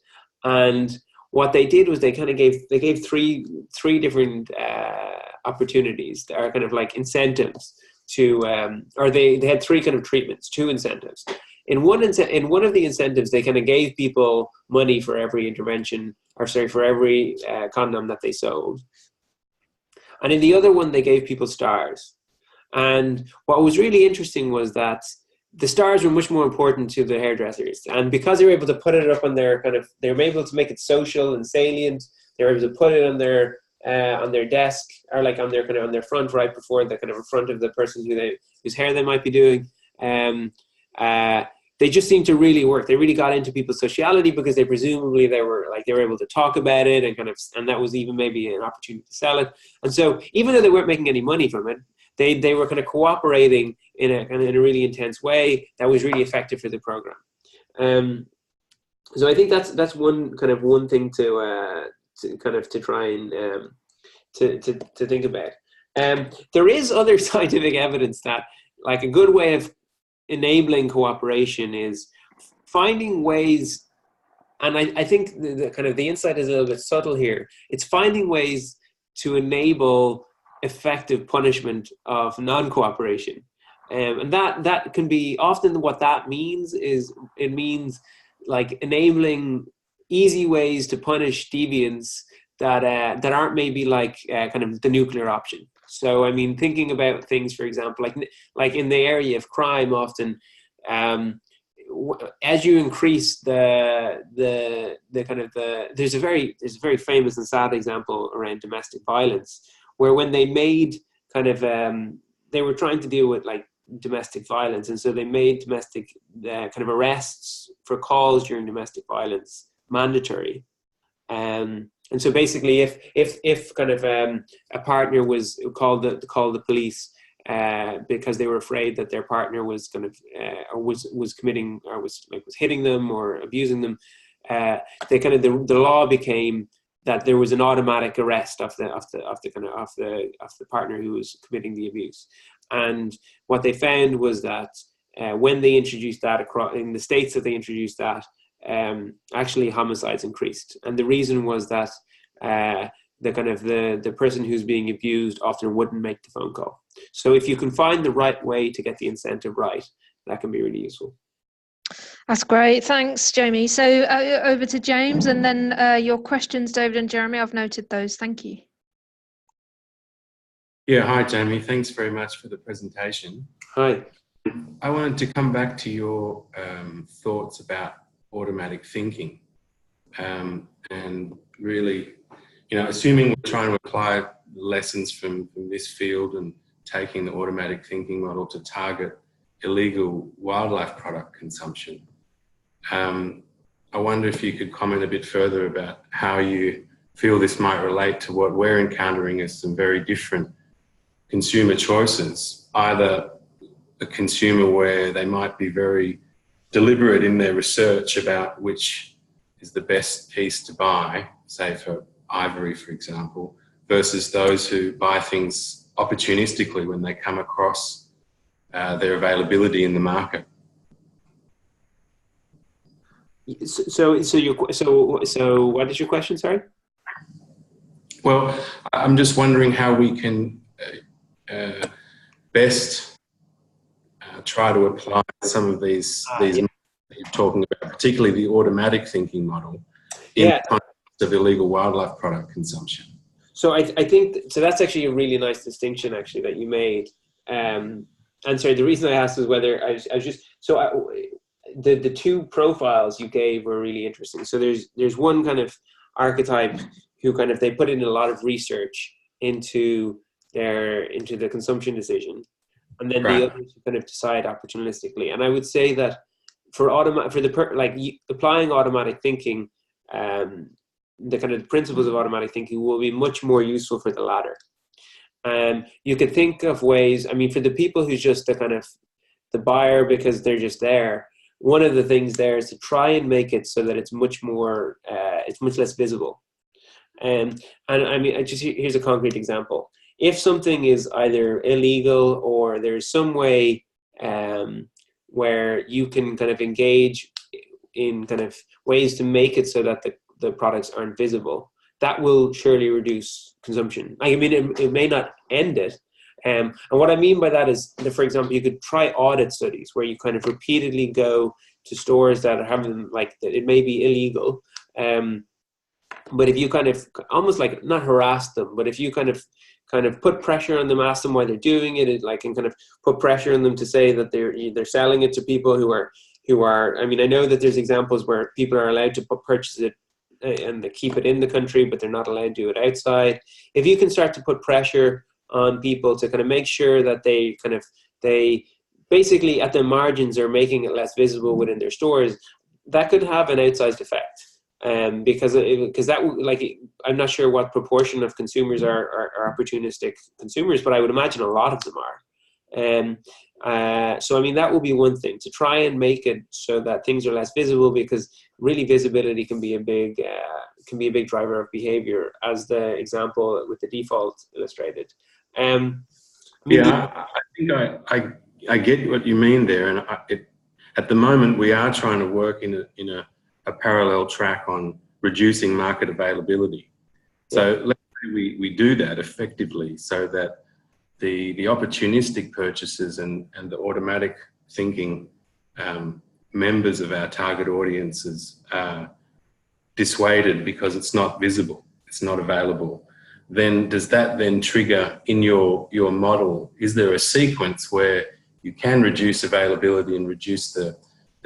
And what they did was they gave three different opportunities that are kind of like incentives to, or they had three kind of treatments, two incentives. In one of the incentives, they kind of gave people money for every intervention, for every condom that they sold. And in the other one, they gave people stars. And what was really interesting was that the stars were much more important to the hairdressers, and because they were able to put it up on their they were able to make it social and salient. They were able to put it on their desk, or like on their front, right before the kind of in front of the person whose hair they might be doing. They just seemed to really work. They really got into people's sociality because they presumably they were able to talk about it, and that was even maybe an opportunity to sell it. And so even though they weren't making any money from it, they were kind of cooperating in a really intense way that was really effective for the program. So I think that's one thing to try and to think about. There is other scientific evidence that like a good way of enabling cooperation is finding ways, and I think the insight is a little bit subtle here. It's finding ways to enable effective punishment of non-cooperation, and that can be often what that means is it means like enabling easy ways to punish deviants that aren't maybe like kind of the nuclear option. So I mean, thinking about things, for example, like in the area of crime, often as you increase there's a very famous and sad example around domestic violence, where when they made they were trying to deal with like domestic violence, and so they made domestic arrests for calls during domestic violence mandatory. And so basically, if a partner was called the police because they were afraid that their partner was was committing or was hitting them or abusing them, the law became that there was an automatic arrest of the partner who was committing the abuse. And what they found was that when they introduced that in the states that they introduced that, actually homicides increased, and the reason was that the person who's being abused often wouldn't make the phone call. So if you can find the right way to get the incentive right, that can be really useful. That's great, thanks Jamie. So over to James, and then your questions, David and Jeremy. I've noted those, thank you. Yeah, hi Jamie, thanks very much for the presentation. Hi. I wanted to come back to your thoughts about automatic thinking, and really, assuming we're trying to apply lessons from this field and taking the automatic thinking model to target illegal wildlife product consumption. I wonder if you could comment a bit further about how you feel this might relate to what we're encountering as some very different consumer choices, either a consumer where they might be very deliberate in their research about which is the best piece to buy, say for ivory, for example, versus those who buy things opportunistically when they come across their availability in the market. So what is your question, sorry? Well, I'm just wondering how we can best try to apply some of these that you're talking about, particularly the automatic thinking model, in the context of illegal wildlife product consumption. So I think that's actually a really nice distinction actually that you made. And sorry, the reason I asked is whether the two profiles you gave were really interesting. So there's one kind of archetype who they put in a lot of research into the consumption decision, and then the others who decide opportunistically. And I would say that applying automatic thinking, the principles of automatic thinking will be much more useful for the latter. You could think of ways. I mean, for the people who's just the buyer because they're just there, one of the things there is to try and make it so that it's much more, it's much less visible. And I mean, here's a concrete example. If something is either illegal or there's some way where you can engage in ways to make it so that the products aren't visible, that will surely reduce consumption. I mean, it may not end it. And what I mean by that is, for example, you could try audit studies where you repeatedly go to stores that are having that it may be illegal. But if you almost not harass them, but if you kind of put pressure on them, ask them why they're doing it, like, and kind of put pressure on them to say that they're selling it to people who are. I mean, I know that there's examples where people are allowed to purchase it and they keep it in the country, but they're not allowed to do it outside. If you can start to put pressure on people to kind of make sure that they basically at the margins are making it less visible within their stores, that could have an outsized effect. Because that, like, I'm not sure what proportion of consumers are opportunistic consumers, but I would imagine a lot of them are. So I mean, that will be one thing, to try and make it so that things are less visible, because really visibility can be a big driver of behavior, as the example with the default illustrated. I think I get what you mean there, and at the moment we are trying to work in a parallel track on reducing market availability. So let's say we do that effectively, so that the opportunistic purchases and the automatic thinking members of our target audiences are dissuaded because it's not visible, it's not available. Then does that then trigger in your model, is there a sequence where you can reduce availability and reduce the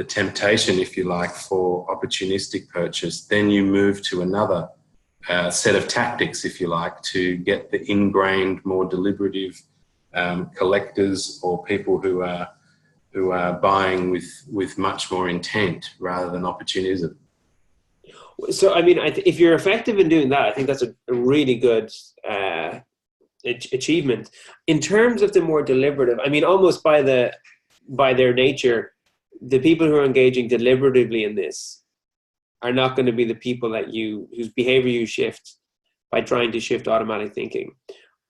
temptation, if you like, for opportunistic purchase? Then you move to another set of tactics, if you like, to get the ingrained, more deliberative collectors, or people who are buying with much more intent rather than opportunism. So I mean, if you're effective in doing that, I think that's a really good achievement. In terms of the more deliberative, I mean, almost by their nature, the people who are engaging deliberatively in this are not going to be the people whose behavior you shift by trying to shift automatic thinking.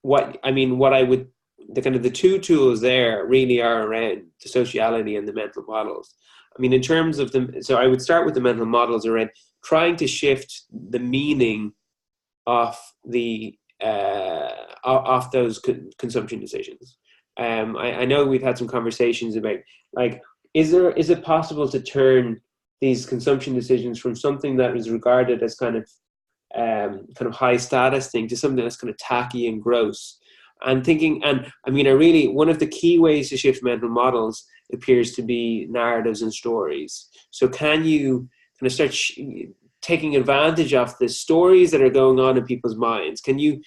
The two tools there really are around the sociality and the mental models. I mean, in terms of them, so I would start with the mental models around trying to shift the meaning of those consumption decisions. I know we've had some conversations about, like, is it possible to turn these consumption decisions from something that is regarded as kind of high status thing to something that's kind of tacky and gross? And I mean, one of the key ways to shift mental models appears to be narratives and stories. So can you kind of start taking advantage of the stories that are going on in people's minds? Can you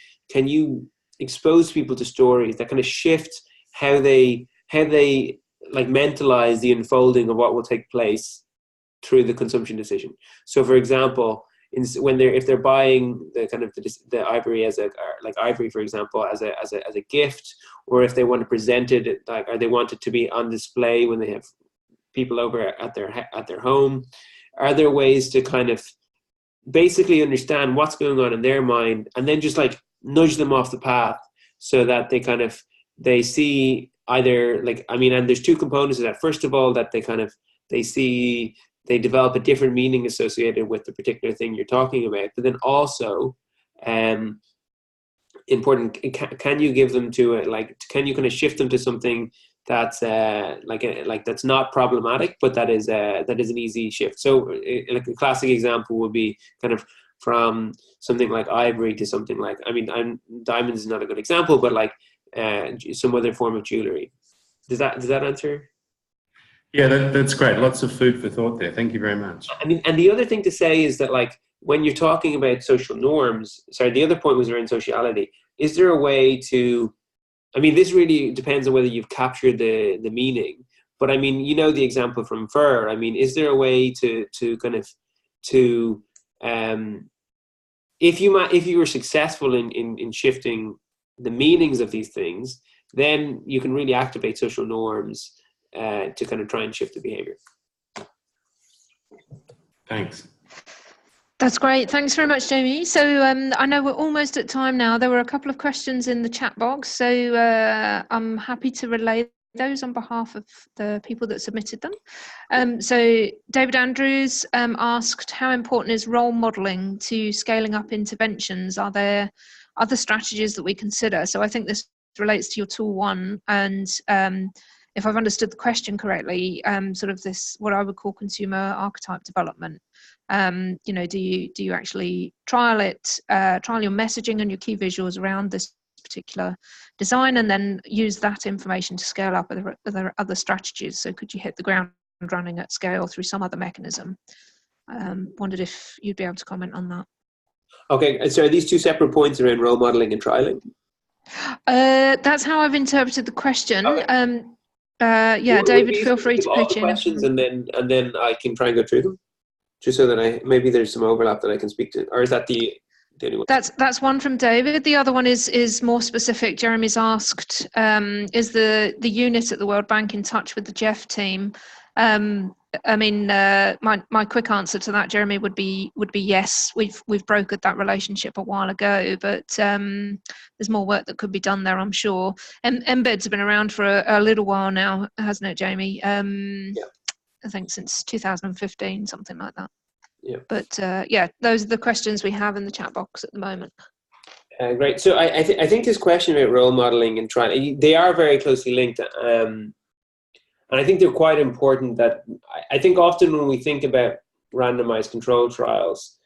expose people to stories that kind of shift how they like mentalize the unfolding of what will take place through the consumption decision? So, for example, if they're buying the ivory ivory, for example, as a gift, or if they want to present it or they want it to be on display when they have people over at their home, are there ways to kind of basically understand what's going on in their mind, and then just like nudge them off the path, so that they see either, like, I mean, and there's two components of that. First of all, that they develop a different meaning associated with the particular thing you're talking about. But then also, important, can you give them can you kind of shift them to something that's that's not problematic, but that is an easy shift. So like a classic example would be kind of from something like ivory to something like, I mean, diamonds is not a good example, but like some other form of jewelry. Does that answer? Yeah, that's great. Lots of food for thought there. Thank you very much. I mean, and the other thing to say is that, like, when you're talking about social norms, the other point was around sociality. Is there a way to, I mean, this really depends on whether you've captured the meaning, but I mean, you know, the example from fur, I mean, is there a way to if you were successful in shifting the meanings of these things, then you can really activate social norms to kind of try and shift the behavior. Thanks. That's great. Thanks very much, Jamie. So I know we're almost at time now. There were a couple of questions in the chat box, so I'm happy to relay those on behalf of the people that submitted them. So David Andrews asked, how important is role modeling to scaling up interventions? Are there other strategies that we consider? So I think this relates to your tool one, and if I've understood the question correctly, sort of this, what I would call consumer archetype development. Do you actually trial your messaging and your key visuals around this particular design, and then use that information to scale up other strategies. So could you hit the ground running at scale through some other mechanism? Wondered if you'd be able to comment on that. Okay, so are these two separate points around role modeling and trialing? That's how I've interpreted the question. Okay. Yeah, David, feel free to pitch in. Questions, and then I can try and go through them, just so that maybe there's some overlap that I can speak to, or is that the only one? That's one from David. The other one is more specific. Jeremy's asked, is the unit at the World Bank in touch with the Jeff team? I mean, my quick answer to that, Jeremy, would be yes. We've brokered that relationship a while ago, but there's more work that could be done there, I'm sure. Embeds have been around for a little while now, hasn't it, Jamie? Yeah. I think since 2015, something like that. Yeah. But yeah, those are the questions we have in the chat box at the moment. Great. So I think this question about role modeling and trialing, they are very closely linked. And I think they're quite important. That I think often when we think about randomized control trials,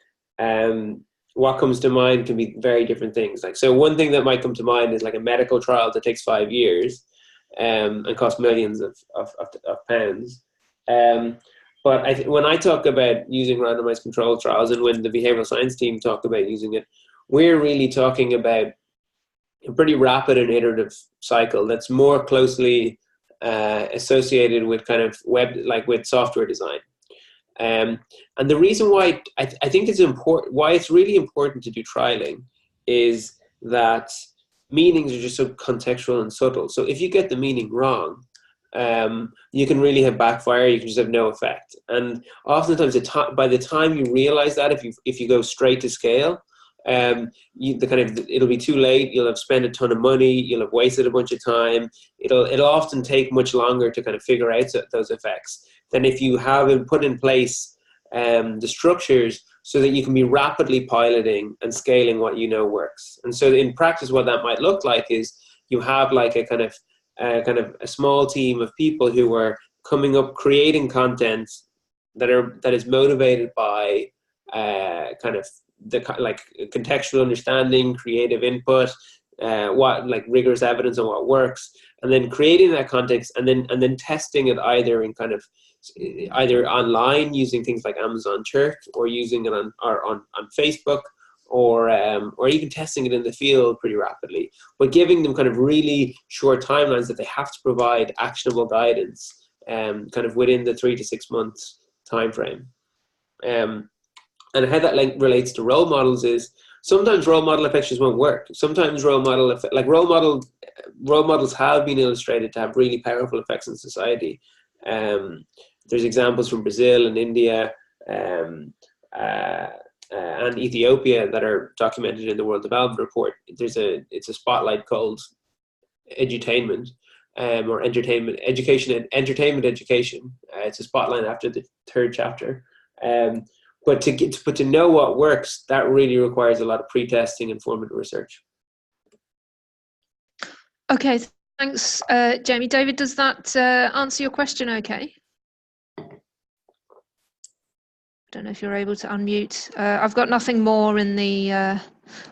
what comes to mind can be very different things. Like, so one thing that might come to mind is like a medical trial that takes 5 years and costs millions of pounds. But when I talk about using randomized control trials, and when the behavioral science team talk about using it, we're really talking about a pretty rapid and iterative cycle that's more closely associated with kind of with software design. And the reason why I think it's important, why it's really important to do trialing, is that meanings are just so contextual and subtle. So if you get the meaning wrong, you can really have backfire. You can just have no effect. And oftentimes, by the time you realize that, if you go straight to scale, it'll be too late. You'll have spent a ton of money. You'll have wasted a bunch of time. It'll often take much longer to kind of figure out those effects than if you have put in place the structures so that you can be rapidly piloting and scaling what you know works. And so in practice, what that might look like is you have like a kind of a small team of people who are coming up, creating content that is motivated by like contextual understanding, creative input, what like rigorous evidence on what works, and then creating that context, and then testing it either online using things like Amazon Church, or using it on Facebook, or even testing it in the field pretty rapidly, but giving them kind of really short timelines that they have to provide actionable guidance kind of within the 3 to 6 months time frame. And how that relates to role models is sometimes role model effects just won't work. Sometimes role models have been illustrated to have really powerful effects in society. There's examples from Brazil and India and Ethiopia that are documented in the World Development Report. It's a spotlight called edutainment, or entertainment education and entertainment education. It's a spotlight after the 3rd chapter. But to know what works, that really requires a lot of pre-testing and formative research. Okay, thanks, Jamie. David, does that answer your question okay? I don't know if you're able to unmute. I've got nothing more in the...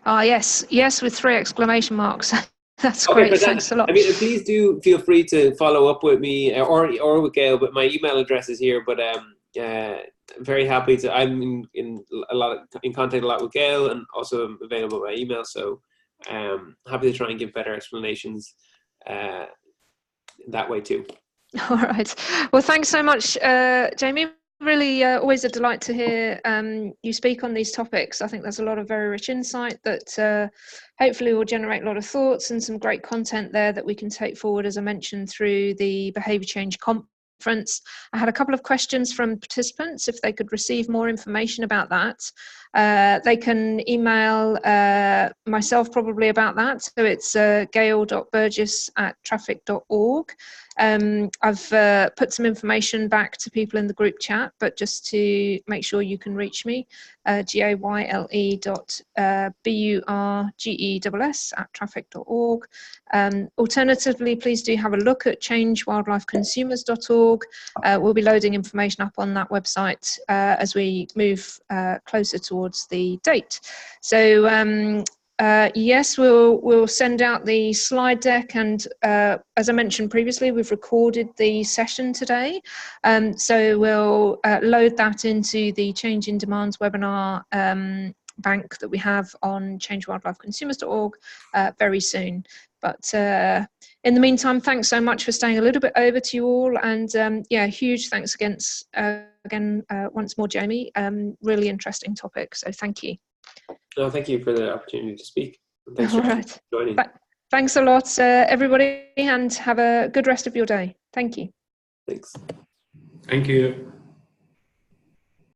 yes, with 3 exclamation marks. That's okay, great, thanks a lot. I mean, please do feel free to follow up with me or with Gail, but my email address is here. But very happy to. I'm in contact a lot with Gail, and also available by email. So happy to try and give better explanations that way too. All right. Well, thanks so much, Jamie. Really always a delight to hear you speak on these topics. I think there's a lot of very rich insight that hopefully will generate a lot of thoughts and some great content there that we can take forward, as I mentioned, through the Behaviour Change Conference. I had a couple of questions from participants. If they could receive more information about that, they can email myself probably about that. So it's gail.burgess@traffic.org. I've put some information back to people in the group chat, but just to make sure you can reach me, gayle.burgess@traffic.org. Alternatively, please do have a look at changewildlifeconsumers.org. We'll be loading information up on that website as we move closer towards the date. So yes, we'll send out the slide deck, and as I mentioned previously, we've recorded the session today, so we'll load that into the Change in Demands webinar bank that we have on changewildlifeconsumers.org very soon. But in the meantime, thanks so much for staying a little bit over to you all, and yeah, huge thanks again once more, Jamie. Really interesting topic, so thank you. No, thank you for the opportunity to speak. Thanks for joining. Thanks a lot, everybody, and have a good rest of your day. Thank you. Thanks. Thank you.